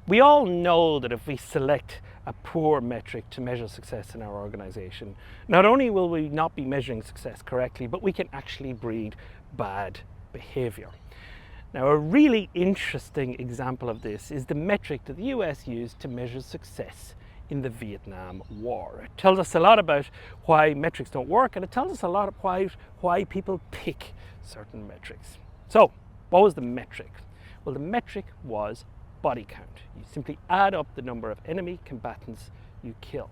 We all know that if we select a poor metric to measure success in our organization, not only will we not be measuring success correctly, but we can actually breed bad behavior. Now, a really interesting example of this is the metric that the US used to measure success in the Vietnam War. It tells us a lot about why metrics don't work, and it tells us a lot about why people pick certain metrics. So, what was the metric? Well, the metric was body count. You simply add up the number of enemy combatants you kill.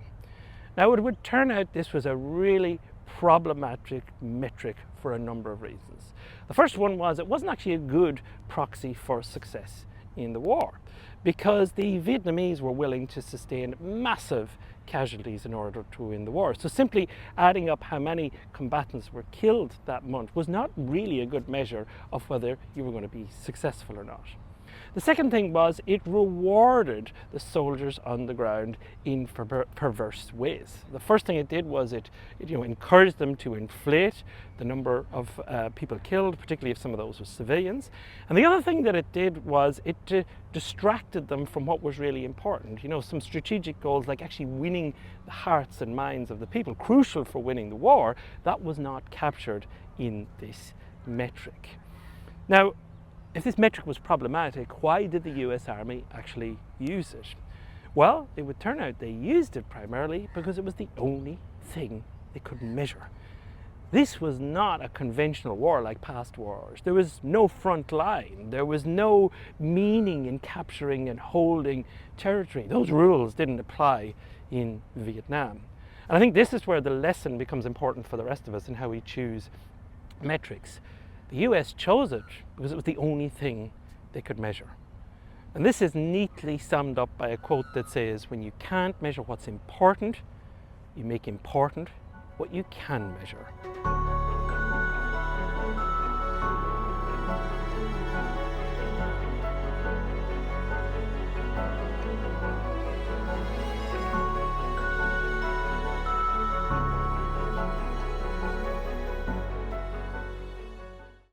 Now, it would turn out this was a really problematic metric for a number of reasons. The first one was it wasn't actually a good proxy for success in the war, because the Vietnamese were willing to sustain massive casualties in order to win the war. So simply adding up how many combatants were killed that month was not really a good measure of whether you were going to be successful or not. The second thing was it rewarded the soldiers on the ground in perverse ways. The first thing it did was it encouraged them to inflate the number of people killed, particularly if some of those were civilians. And the other thing that it did was it distracted them from what was really important. Some strategic goals like actually winning the hearts and minds of the people, crucial for winning the war, that was not captured in this metric. Now, if this metric was problematic, why did the US Army actually use it? Well, it would turn out they used it primarily because it was the only thing they could measure. This was not a conventional war like past wars. There was no front line. There was no meaning in capturing and holding territory. Those rules didn't apply in Vietnam. And I think this is where the lesson becomes important for the rest of us in how we choose metrics. The US chose it because it was the only thing they could measure. And this is neatly summed up by a quote that says, when you can't measure what's important, you make important what you can measure.